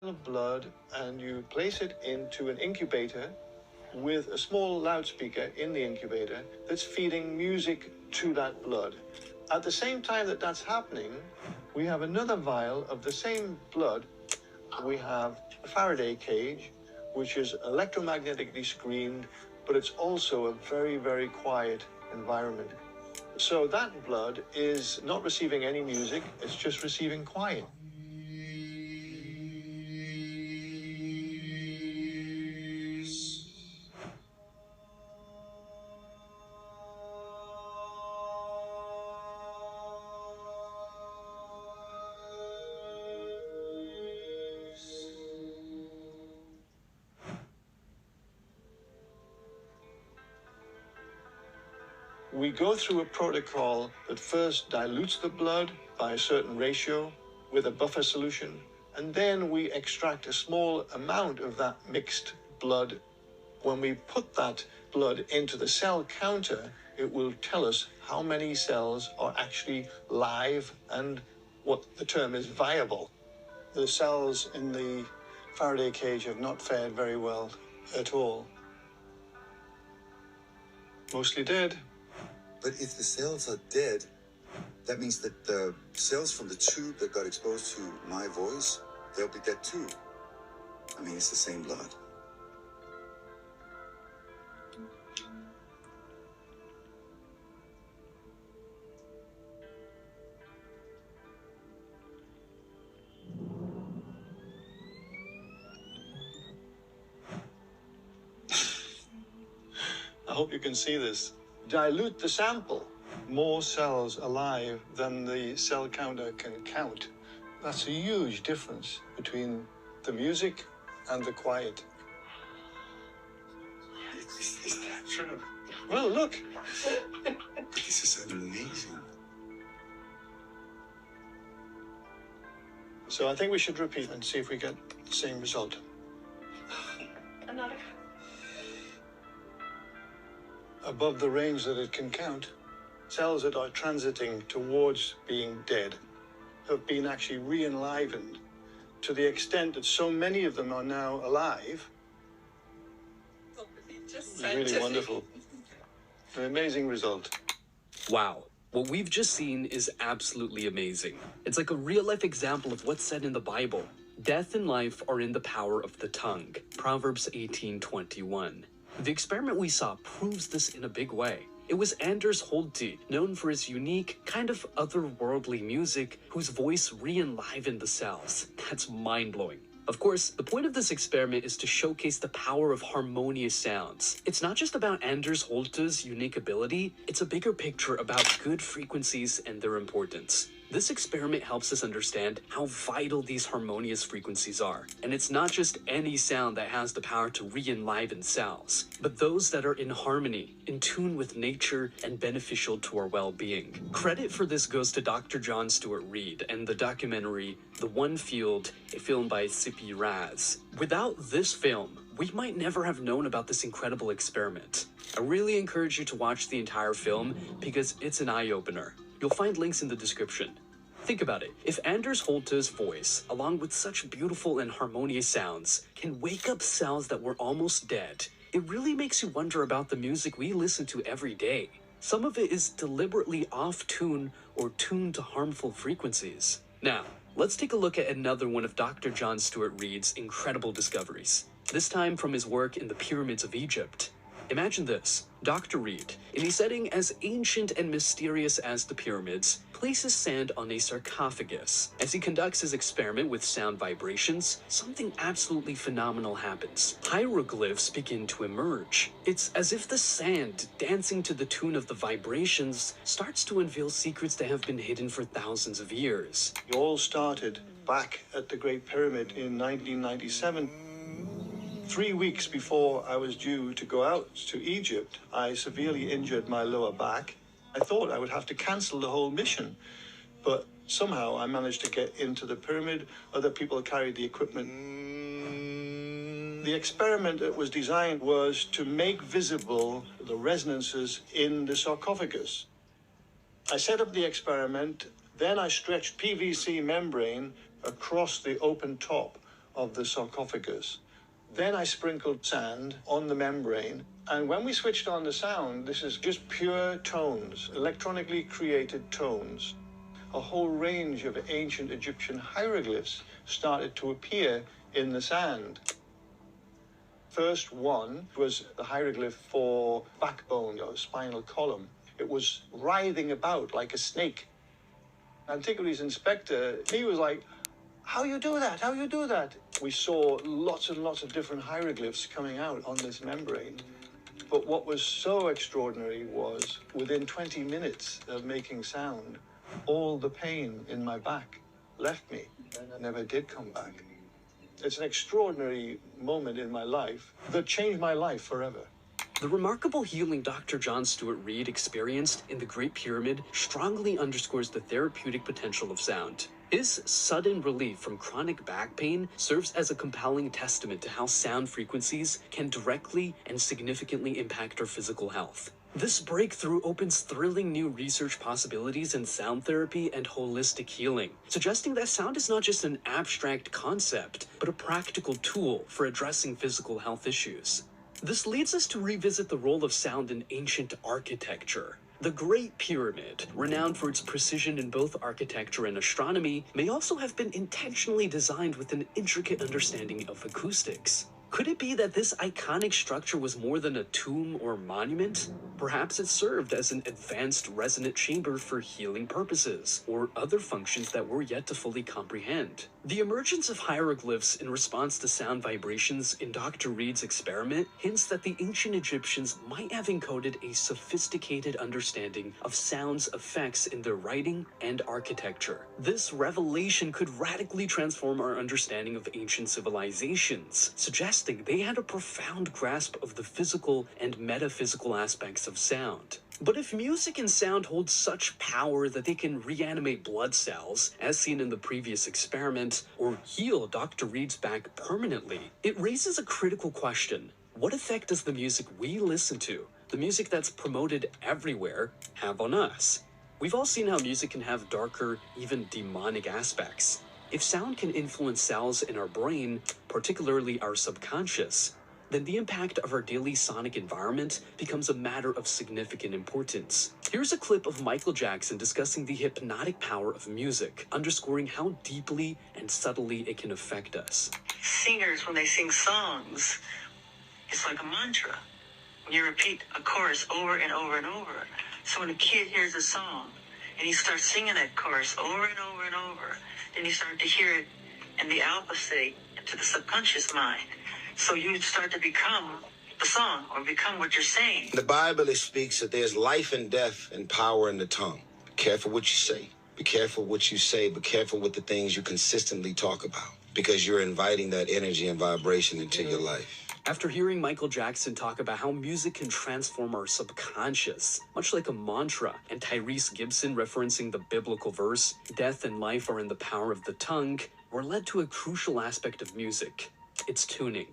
of blood and you place it into an incubator with a small loudspeaker in the incubator that's feeding music to that blood. At the same time that that's happening, we have another vial of the same blood. We have a Faraday cage, which is electromagnetically screened, but it's also a very, very quiet environment. So that blood is not receiving any music, it's just receiving quiet. We go through a protocol that first dilutes the blood by a certain ratio with a buffer solution, and then we extract a small amount of that mixed blood. When we put that blood into the cell counter, it will tell us how many cells are actually live and what the term is viable. The cells in the Faraday cage have not fared very well at all. Mostly dead. But if the cells are dead, that means that the cells from the tube that got exposed to my voice, they'll be dead too. I mean, it's the same blood. I hope you can see this. Dilute the sample. More cells alive than the cell counter can count. That's a huge difference between the music and the quiet. Is that true? Well, look. But this is amazing. So I think we should repeat and see if we get the same result. Another. Above the range that it can count, cells that are transiting towards being dead have been actually re-enlivened to the extent that so many of them are now alive. Just It's really wonderful. An amazing result. Wow. What we've just seen is absolutely amazing. It's like a real-life example of what's said in the Bible. Death and life are in the power of the tongue. Proverbs 18:21. The experiment we saw proves this in a big way. It was Anders Holte, known for his unique, kind of otherworldly music, whose voice re-enlivened the cells. That's mind-blowing. Of course, the point of this experiment is to showcase the power of harmonious sounds. It's not just about Anders Holte's unique ability, it's a bigger picture about good frequencies and their importance. This experiment helps us understand how vital these harmonious frequencies are. And it's not just any sound that has the power to re-enliven cells, but those that are in harmony, in tune with nature, and beneficial to our well-being. Credit for this goes to Dr. John Stewart Reed and the documentary The One Field, a film by Sippy Raz. Without this film, we might never have known about this incredible experiment. I really encourage you to watch the entire film because it's an eye-opener. You'll find links in the description. Think about it. If Anders Holte's voice, along with such beautiful and harmonious sounds, can wake up cells that were almost dead, it really makes you wonder about the music we listen to every day. Some of it is deliberately off-tune or tuned to harmful frequencies. Now, let's take a look at another one of Dr. John Stewart Reed's incredible discoveries, this time from his work in the pyramids of Egypt. Imagine this. Dr. Reed, in a setting as ancient and mysterious as the pyramids, places sand on a sarcophagus. As he conducts his experiment with sound vibrations, something absolutely phenomenal happens. Hieroglyphs begin to emerge. It's as if the sand, dancing to the tune of the vibrations, starts to unveil secrets that have been hidden for thousands of years. It all started back at the Great Pyramid in 1997. 3 weeks before I was due to go out to Egypt, I severely injured my lower back. I thought I would have to cancel the whole mission, but somehow I managed to get into the pyramid. Other people carried the equipment. The experiment that was designed was to make visible the resonances in the sarcophagus. I set up the experiment, then I stretched PVC membrane across the open top of the sarcophagus. Then I sprinkled sand on the membrane, and when we switched on the sound, this is just pure tones, electronically created tones. A whole range of ancient Egyptian hieroglyphs started to appear in the sand. First one was the hieroglyph for backbone or spinal column. It was writhing about like a snake. Antiquities inspector, he was like, how you do that? How you do that? We saw lots and lots of different hieroglyphs coming out on this membrane. But what was so extraordinary was within 20 minutes of making sound, all the pain in my back left me and never did come back. It's an extraordinary moment in my life that changed my life forever. The remarkable healing Dr. John Stuart Reed experienced in the Great Pyramid strongly underscores the therapeutic potential of sound. His sudden relief from chronic back pain serves as a compelling testament to how sound frequencies can directly and significantly impact our physical health. This breakthrough opens thrilling new research possibilities in sound therapy and holistic healing, suggesting that sound is not just an abstract concept, but a practical tool for addressing physical health issues. This leads us to revisit the role of sound in ancient architecture. The Great Pyramid, renowned for its precision in both architecture and astronomy, may also have been intentionally designed with an intricate understanding of acoustics. Could it be that this iconic structure was more than a tomb or monument? Perhaps it served as an advanced resonant chamber for healing purposes, or other functions that we're yet to fully comprehend. The emergence of hieroglyphs in response to sound vibrations in Dr. Reed's experiment hints that the ancient Egyptians might have encoded a sophisticated understanding of sound's effects in their writing and architecture. This revelation could radically transform our understanding of ancient civilizations, suggesting they had a profound grasp of the physical and metaphysical aspects of sound. But if music and sound hold such power that they can reanimate blood cells, as seen in the previous experiment, or heal Dr. Reed's back permanently, it raises a critical question. What effect does the music we listen to, the music that's promoted everywhere, have on us? We've all seen how music can have darker, even demonic aspects. If sound can influence cells in our brain, particularly our subconscious, then the impact of our daily sonic environment becomes a matter of significant importance. Here's a clip of Michael Jackson discussing the hypnotic power of music, underscoring how deeply and subtly it can affect us. Singers, when they sing songs, it's like a mantra. You repeat a chorus over and over and over. So when a kid hears a song and he starts singing that chorus over and over and over, then you start to hear it in the alpha state to the subconscious mind. So you start to become the song or become what you're saying. The Bible, it speaks that there's life and death and power in the tongue. Be careful what you say. Be careful what you say. Be careful with the things you consistently talk about, because you're inviting that energy and vibration into your life. After hearing Michael Jackson talk about how music can transform our subconscious, much like a mantra, and Tyrese Gibson referencing the biblical verse, "Death and life are in the power of the tongue," we're led to a crucial aspect of music. It's tuning.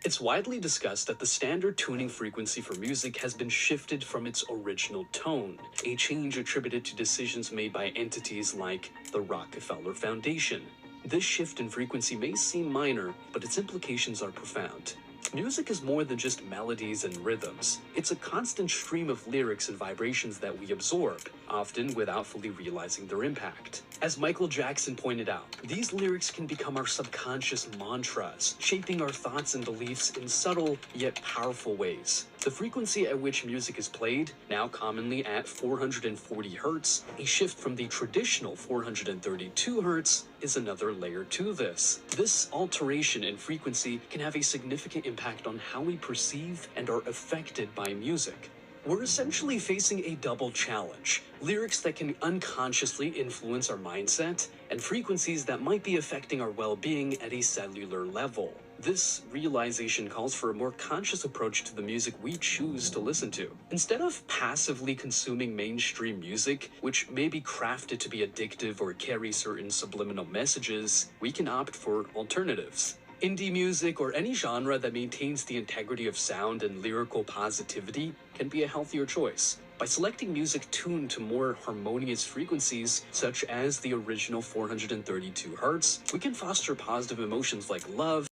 It's widely discussed that the standard tuning frequency for music has been shifted from its original tone, a change attributed to decisions made by entities like the Rockefeller Foundation. This shift in frequency may seem minor, but its implications are profound. Music is more than just melodies and rhythms. It's a constant stream of lyrics and vibrations that we absorb, often without fully realizing their impact. As Michael Jackson pointed out, these lyrics can become our subconscious mantras, shaping our thoughts and beliefs in subtle yet powerful ways. The frequency at which music is played, now commonly at 440 Hz, a shift from the traditional 432 Hz, is another layer to this. This alteration in frequency can have a significant impact on how we perceive and are affected by music. We're essentially facing a double challenge: lyrics that can unconsciously influence our mindset, and frequencies that might be affecting our well-being at a cellular level. This realization calls for a more conscious approach to the music we choose to listen to. Instead of passively consuming mainstream music, which may be crafted to be addictive or carry certain subliminal messages, we can opt for alternatives. Indie music, or any genre that maintains the integrity of sound and lyrical positivity, can be a healthier choice. By selecting music tuned to more harmonious frequencies, such as the original 432 Hz, we can foster positive emotions like love,